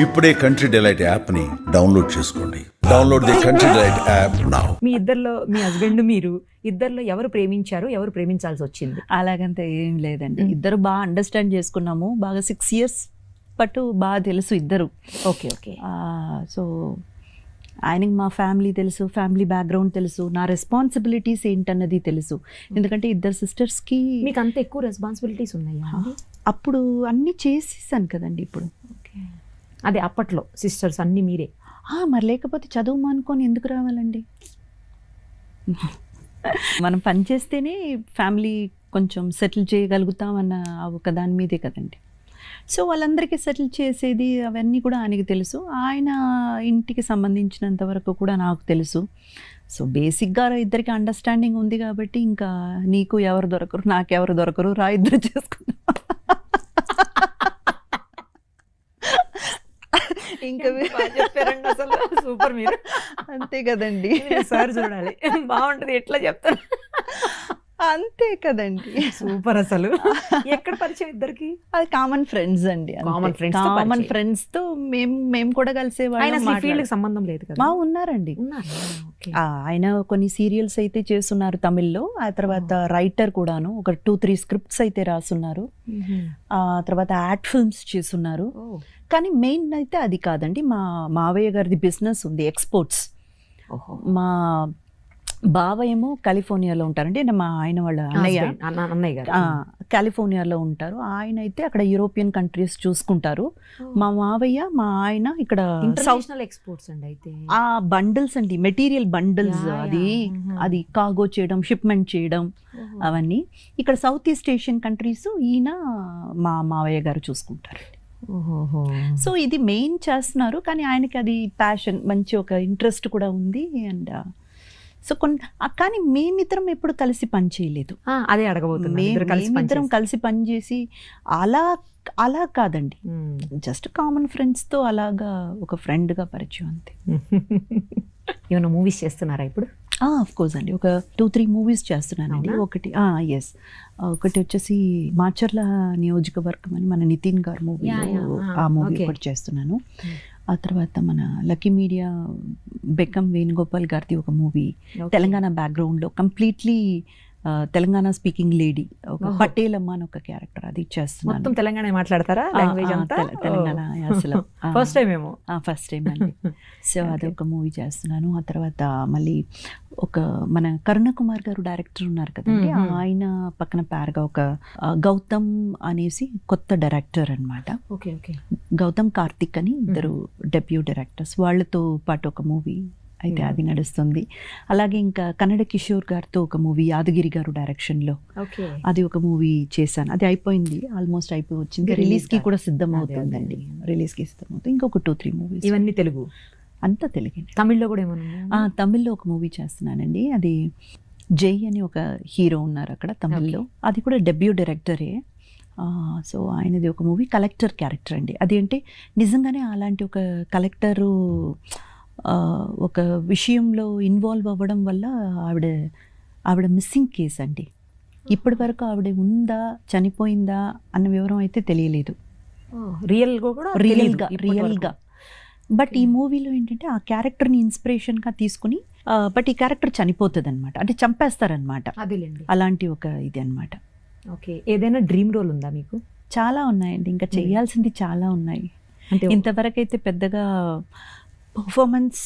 ఇప్పుడే Country Delight app ని download చేసుకోండి. Download the Country Delight app now. మీ ఇద్దరిలో మీ హస్బెండ్ మీరు ఇద్దరిలో ఎవరు ప్రేమించారు, ఎవరు ప్రేమించాల్సి వచ్చింది? అలాగంతా ఏం లేదండి. ఇద్దరు బాగా అండర్స్టాండ్ చేసుకున్నాము. బాగా 6 years పట్టు బాగా తెలుసు ఇద్దరు. Okay okay. సో ఆయనకి మా ఫ్యామిలీ తెలుసు, ఫ్యామిలీ బ్యాక్గ్రౌండ్ తెలుసు, నా రెస్పాన్సిబిలిటీస్ ఏంటన్నది తెలుసు. ఎందుకంటే ఇద్దరు సిస్టర్స్కి మీకు అంత ఎక్కువ రెస్పాన్సిబిలిటీస్ ఉన్నాయా? అప్పుడు అన్నీ చేసేసాను కదండి. ఇప్పుడు ఓకే, అదే అప్పట్లో సిస్టర్స్ అన్నీ మీరే. మరి లేకపోతే చదువు మానుకొని ఎందుకు రావాలండి? మనం పని చేస్తేనే ఫ్యామిలీ కొంచెం సెటిల్ చేయగలుగుతాం అన్న ఒక దాని మీదే కదండి. సో వాళ్ళందరికీ సెటిల్ చేసేది అవన్నీ కూడా ఆయనకి తెలుసు. ఆయన ఇంటికి సంబంధించినంత వరకు కూడా నాకు తెలుసు. సో బేసిక్గా ఇద్దరికి అండర్స్టాండింగ్ ఉంది కాబట్టి ఇంకా నీకు ఎవరు దొరకరు, నాకెవరు దొరకరు, రా ఇద్దరు చేసుకుందాం. ఇంకా చెప్పారండి అసలు, సూపర్. మీరు అంతే కదండి. సార్ చూడాలి, బాగుంటుంది ఎట్లా చెప్తారు. అంతే కదండి, సూపర్. అసలు ఎక్కడ పరిచయం ఇద్దరికి? అది కామన్ ఫ్రెండ్స్ అండి. కామన్ ఫ్రెండ్స్ తో మేము కూడా కలిసేవాళ్ళం. ఫీల్డ్ కి సంబంధం లేదు కదా? ఉన్నారండి. ఆయన కొన్ని సీరియల్స్ అయితే చేస్తున్నారు తమిళ్లో. ఆ తర్వాత రైటర్ కూడాను, ఒక 2-3 స్క్రిప్ట్స్ అయితే రాసున్నారు. ఆ తర్వాత యాడ్ ఫిల్మ్స్ చేస్తున్నారు. కానీ మెయిన్ అయితే అది కాదండి. మా మావయ్య గారిది బిజినెస్ ఉంది, ఎక్స్పోర్ట్స్. మా బావ ఏమో కాలిఫోర్నియాలో ఉంటారండి. మా ఆయన వాళ్ళ అన్నయ్య గారు కాలిఫోర్నియాలో ఉంటారు. ఆయన అయితే అక్కడ యూరోపియన్ కంట్రీస్ చూసుకుంటారు. మా మావయ్య మా ఆయన ఇక్కడ ఇంటర్నేషనల్ ఎక్స్పోర్ట్స్ అండి. అయితే ఆ బండిల్స్ అండి, మెటీరియల్ బండిల్స్, అది కార్గో చేయడం, షిప్మెంట్ చేయడం, అవన్నీ ఇక్కడ సౌత్ ఈస్ట్ ఏషియన్ కంట్రీస్ ఈయన మా మావయ్య గారు చూసుకుంటారు. సో ఇది మెయిన్ చేస్తున్నారు. కానీ ఆయనకి అది ప్యాషన్, మంచి ఒక ఇంట్రెస్ట్ కూడా ఉంది. అండ్ సో కానీ మేమిద్దరం ఎప్పుడు కలిసి పని చేయలేదు. అదే అడగబోతున్నా. మేమిద్దరం కలిసి పనిచేసి అలా కాదండి, జస్ట్ కామన్ ఫ్రెండ్స్తో అలాగా ఒక ఫ్రెండ్గా పరిచయం అంతే. ఏమైనా మూవీస్ చేస్తున్నారా ఇప్పుడు? ఆఫ్ కోర్స్ అండి, ఒక 2-3 మూవీస్ చేస్తున్నానండి. ఒకటి ఒకటి వచ్చేసి మాచర్ల నియోజకవర్గం అని మన నితిన్ గారు మూవీ, ఆ మూవీ ఒకటి చేస్తున్నాను. ఆ తర్వాత మన లక్కీ మీడియా బెక్కం వేణుగోపాల్ గారిది ఒక మూవీ, తెలంగాణ బ్యాక్గ్రౌండ్లో కంప్లీట్లీ తెలంగాణ స్పీకింగ్ లేడీ, ఒక పటేలమ్మ అని ఒక క్యారెక్టర్, అది చేస్తున్నాను. మొత్తం తెలంగాణ మాట్లాడతారా? లాంగ్వేజ్ అంతా తెలంగాణ అసలు ఫస్ట్ టైం ఏమో. ఫస్ట్ టైం అండి. సో అదొక మూవీ చేస్తున్నాను. ఆ తర్వాత మళ్ళీ ఒక మన కరుణ కుమార్ గారు డైరెక్టర్ ఉన్నారు కదండి, ఆయన పక్కన పేరుగా ఒక గౌతమ్ అనేసి కొత్త డైరెక్టర్ అనమాట. Okay okay. గౌతమ్ కార్తిక్ అని ఇద్దరు డెబ్యూ డైరెక్టర్స్, వాళ్ళతో పాటు ఒక మూవీ అయితే అది నడుస్తుంది. అలాగే ఇంకా కన్నడ కిషోర్ గారితో ఒక మూవీ, యాదగిరి గారు డైరెక్షన్లో, అది ఒక మూవీ చేశాను. అది అయిపోయింది, ఆల్మోస్ట్ అయిపోయి వచ్చింది. రిలీజ్కి కూడా సిద్ధం అవుతుందండి, రిలీజ్కి సిద్ధం అవుతుంది. ఇంకొక 2-3 మూవీస్. ఇవన్నీ తెలుగు? అంతా తెలుగే. తమిళ్లో కూడా ఏమన్నా? తమిళ్లో ఒక మూవీ చేస్తున్నానండి. అది జై అని ఒక హీరో ఉన్నారు అక్కడ తమిళ్లో, అది కూడా డెబ్యూ డైరెక్టరే. సో ఆయనది ఒక మూవీ, కలెక్టర్ క్యారెక్టర్ అండి. అది అంటే నిజంగానే అలాంటి ఒక కలెక్టరు ఒక విషయంలో ఇన్వాల్వ్ అవ్వడం వల్ల ఆవిడ మిస్సింగ్ కేస్ అండి. ఇప్పటి వరకు ఆవిడ ఉందా, చనిపోయిందా అన్న వివరం అయితే తెలియలేదు రియల్గా. బట్ ఈ మూవీలో ఏంటంటే ఆ క్యారెక్టర్ని ఇన్స్పిరేషన్గా తీసుకుని, బట్ ఈ క్యారెక్టర్ చనిపోతుంది అనమాట, అంటే చంపేస్తారనమాట. అలాంటి ఒక ఇది అనమాట. ఓకే. ఏదైనా డ్రీమ్ రోల్ ఉందా మీకు? చాలా ఉన్నాయండి, ఇంకా చేయాల్సింది చాలా ఉన్నాయి. ఇంతవరకు అయితే పెద్దగా పర్ఫార్మెన్స్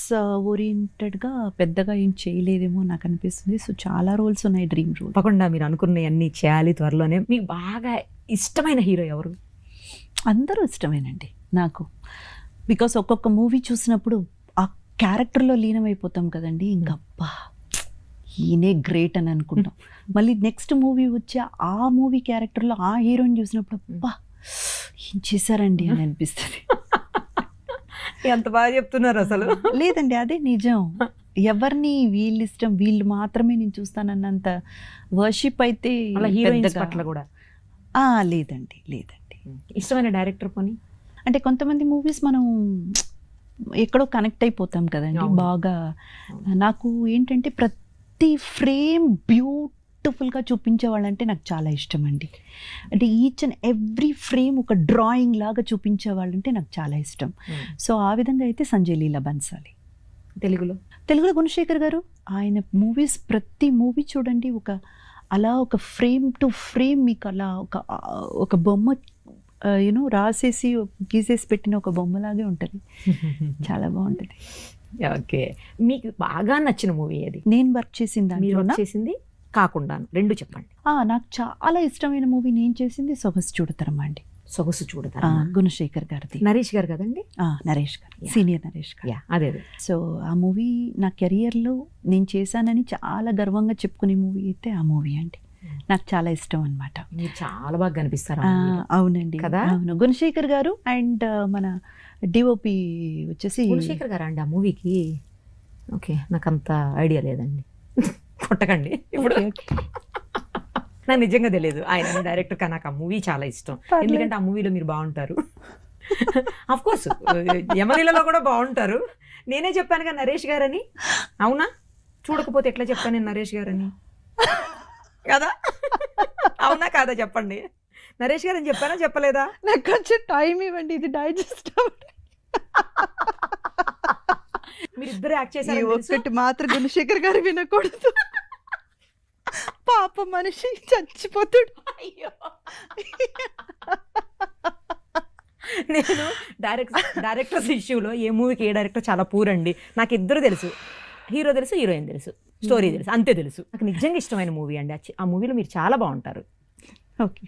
ఓరియంటెడ్గా పెద్దగా ఏం చేయలేదేమో నాకు అనిపిస్తుంది. సో చాలా రోల్స్ ఉన్నాయి, డ్రీమ్ రోల్. తప్పకుండా మీరు అనుకున్న అన్ని చేయాలి త్వరలోనే. మీకు బాగా ఇష్టమైన హీరో ఎవరు? అందరూ ఇష్టమేనండి నాకు. బికాస్ ఒక్కొక్క మూవీ చూసినప్పుడు ఆ క్యారెక్టర్లో లీనమైపోతాం కదండి, ఇంకా అబ్బా ఈయనే గ్రేట్ అని అనుకుంటాం. మళ్ళీ నెక్స్ట్ మూవీ వచ్చి ఆ మూవీ క్యారెక్టర్లో ఆ హీరోని చూసినప్పుడు అబ్బా ఏం చేశారండి అని అనిపిస్తుంది. ఎంత బాగా చెప్తున్నారు అసలు. లేదండి, అదే నిజం. ఎవరిని వీళ్ళు ఇష్టం, వీళ్ళు మాత్రమే నేను చూస్తానన్నంత వర్షిప్ అయితే పట్ల కూడా లేదండి. ఇష్టమైన డైరెక్టర్ పోనీ? అంటే కొంతమంది మూవీస్ మనం ఎక్కడో కనెక్ట్ అయిపోతాం కదండి బాగా. నాకు ఏంటంటే ప్రతి ఫ్రేమ్ బ్యూటిఫుల్ బ్యూటిఫుల్గా చూపించే వాళ్ళంటే నాకు చాలా ఇష్టం అండి. అంటే ఈచ్ అండ్ ఎవ్రీ ఫ్రేమ్ ఒక డ్రాయింగ్ లాగా చూపించే వాళ్ళంటే నాకు చాలా ఇష్టం. సో ఆ విధంగా అయితే సంజయ్ లీలా బన్సాలి. తెలుగులో గుణశేఖర్ గారు, ఆయన మూవీస్ ప్రతి మూవీ చూడండి అలా ఒక ఫ్రేమ్ టు ఫ్రేమ్ మీకు అలా ఒక బొమ్మ రాసేసి గీసేసి పెట్టిన ఒక బొమ్మలాగే ఉంటుంది. చాలా బాగుంటుంది. ఓకే, మీకు బాగా నచ్చిన మూవీ ఏది? నేను వర్క్ చేసింది మీరు దాంట్లో వర్క్ చేసింది కాకుండా రెండు చెప్పండి. నాకు చాలా ఇష్టమైన మూవీ నేను చేసింది సొగసు చూడతరమా అండి. సొగసు చూడతారు, గుణశేఖర్ గారిది, నరేష్ గారు కదండి? నరేష్ గారు, సీనియర్ నరేష్ గారు. అదే. సో ఆ మూవీ నా కెరియర్లో నేను చేశానని చాలా గర్వంగా చెప్పుకునే మూవీ అయితే ఆ మూవీ అండి. నాకు చాలా ఇష్టం అనమాట. మీరు చాలా బాగా కనిపిస్తారు. అవునండి కదా. అవును, గుణశేఖర్ గారు అండ్ మన డిఓపి వచ్చేసి గుణశేఖర్ గారు అండి ఆ మూవీకి. ఓకే, నాకు అంత ఐడియా లేదండి, కొట్టకండి ఇప్పుడు. నాకు నిజంగా తెలియదు ఆయన డైరెక్టర్, కానీ నాకు ఆ మూవీ చాలా ఇష్టం. ఎందుకంటే ఆ మూవీలో మీరు బాగుంటారు. అఫ్ కోర్స్ యమలీలలో కూడా బాగుంటారు. నేనే చెప్పానుగా నరేష్ గారని. అవునా? చూడకపోతే ఎట్లా చెప్పాను నేను నరేష్ గారని కదా? అవునా కాదా చెప్పండి. నరేష్ గారు అని చెప్పానా చెప్పలేదా? నాకు కొంచెం టైం ఇవ్వండి, ఇది డైజెస్ట్ మీరు ఇద్దరు యాక్ట్ చేశారు. ఒక్కటి మాత్రం గుణశేఖర్ గారు వినకూడదు, పాప మనిషి చచ్చిపోతాడు. అయ్యో, నేను డైరెక్టర్స్ ఇష్యూలో ఏ మూవీకి ఏ డైరెక్టర్ చాలా పూర్ అండి. నాకు ఇద్దరు తెలుసు, హీరో తెలుసు, హీరోయిన్ తెలుసు, స్టోరీ తెలుసు, అంతే తెలుసు. నాకు నిజంగా ఇష్టమైన మూవీ అండి. ఆ మూవీలో మీరు చాలా బాగుంటారు. ఓకే,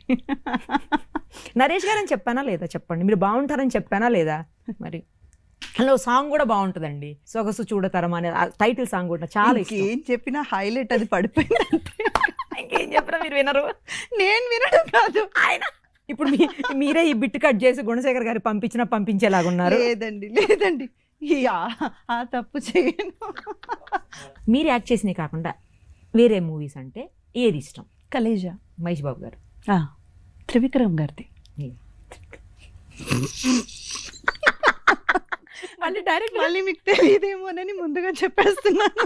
నరేష్ గారు అని చెప్పానా లేదా చెప్పండి. మీరు బాగుంటారని చెప్పానా లేదా? మరి అందులో సాంగ్ కూడా బాగుంటుందండి, సొగసు చూడతరం అనే టైటిల్ సాంగ్ కూడా చాలా ఇష్టం. ఏం చెప్పినా హైలైట్ అది పడిపోయింది. ఇంకేం చెప్పినా మీరు వినరు. నేను వినడం కాదు, ఆయన ఇప్పుడు మీరే ఈ బిట్ కట్ చేసి గుణశేఖర్ గారు పంపించేలాగున్నారు. లేదండి ఆ తప్పు చేయను. మీరు యాక్ట్ చేసినవి కాకుండా వేరే మూవీస్ అంటే ఏది ఇష్టం? కలేజా, మహేష్ బాబు గారు. త్రివిక్రమ్ గారిది. మళ్ళీ మీకు తెలియదేమోనని ముందుగా చెప్పేస్తున్నాను.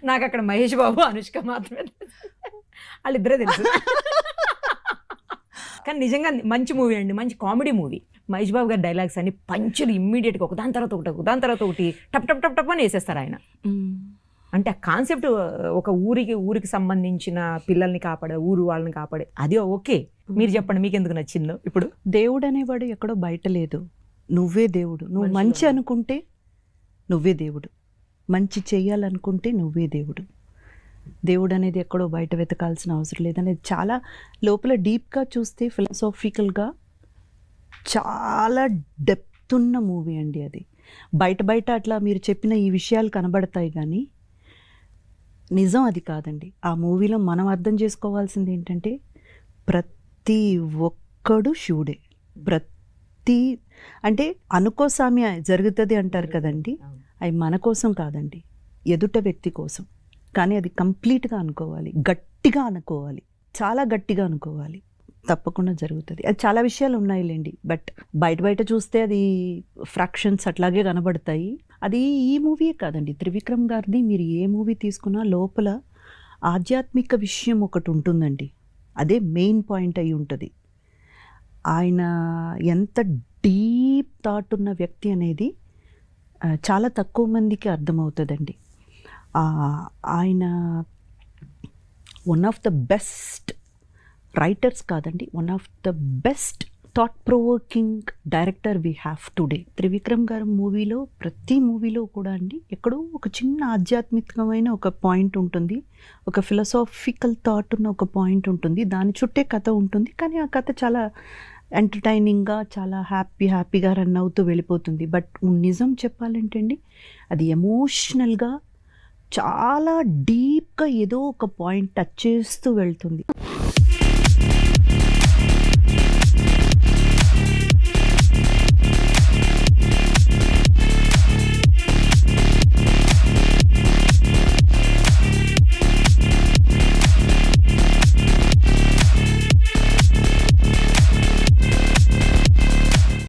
నాకు అక్కడ మహేష్ బాబు, అనుష్క మాత్రమే వాళ్ళిద్దరే తెలుసు. కానీ నిజంగా మంచి మూవీ అండి, మంచి కామెడీ మూవీ. మహేష్ బాబు గారి డైలాగ్స్ అన్ని పంచులు ఇమ్మీడియట్గా ఒకదాని తర్వాత ఒకటి టప్ టప్ టప్ టప్ అని వేసేస్తారు ఆయన. అంటే ఆ కాన్సెప్ట్ ఒక ఊరికి సంబంధించిన పిల్లల్ని కాపాడే, వాళ్ళని కాపాడే, అది ఓకే. మీరు చెప్పండి మీకు ఎందుకు నచ్చిందో. ఇప్పుడు దేవుడు అనేవాడు ఎక్కడో బయట లేదు, నువ్వే దేవుడు. నువ్వు మంచి అనుకుంటే నువ్వే దేవుడు, మంచి చెయ్యాలనుకుంటే నువ్వే దేవుడు. దేవుడు అనేది ఎక్కడో బయట వెతకాల్సిన అవసరం లేదనేది చాలా లోపల డీప్గా చూస్తే ఫిలాసాఫికల్గా చాలా డెప్త్ ఉన్న మూవీ అండి అది. బయట అట్లా మీరు చెప్పిన ఈ విషయాలు కనబడతాయి కానీ నిజం అది కాదండి. ఆ మూవీలో మనం అర్థం చేసుకోవాల్సింది ఏంటంటే ప్రతి ఒక్కడు శివుడే. అంటే అనుకోసామి జరుగుతుంది అంటారు కదండి, అవి మన కోసం కాదండి, ఎదుట వ్యక్తి కోసం. కానీ అది కంప్లీట్గా అనుకోవాలి, గట్టిగా అనుకోవాలి, చాలా గట్టిగా అనుకోవాలి, తప్పకుండా జరుగుతుంది. అది చాలా విషయాలు ఉన్నాయిలేండి, బట్ బయట చూస్తే అది ఫ్రాక్షన్స్ అట్లాగే కనబడతాయి. అది ఈ మూవీయే కాదండి, త్రివిక్రమ్ గారిది మీరు ఏ మూవీ తీసుకున్నా లోపల ఆధ్యాత్మిక విషయం ఒకటి ఉంటుందండి. అదే మెయిన్ పాయింట్ అయి ఉంటుంది. ఆయన ఎంత డీప్ థాట్ ఉన్న వ్యక్తి అనేది చాలా తక్కువ మందికి అర్థమవుతుందండి. ఆయన one of the best writers కాదండి, one of the best thought provoking director we have today. Trivikram గారి మూవీలో ప్రతి మూవీలో కూడా అండి ఎక్కడో ఒక చిన్న ఆధ్యాత్మికమైన ఒక పాయింట్ ఉంటుంది, ఒక ఫిలాసాఫికల్ థాట్ ఉన్న ఒక పాయింట్ ఉంటుంది, దాని చుట్టే కథ ఉంటుంది. కానీ ఆ కథ చాలా ఎంటర్టైనింగ్గా, చాలా హ్యాపీగా రన్ అవుతూ వెళ్ళిపోతుంది. బట్ నిజం చెప్పాలంటే అండి అది ఎమోషనల్గా చాలా డీప్గా ఏదో ఒక పాయింట్ టచ్ చేస్తూ వెళ్తుంది.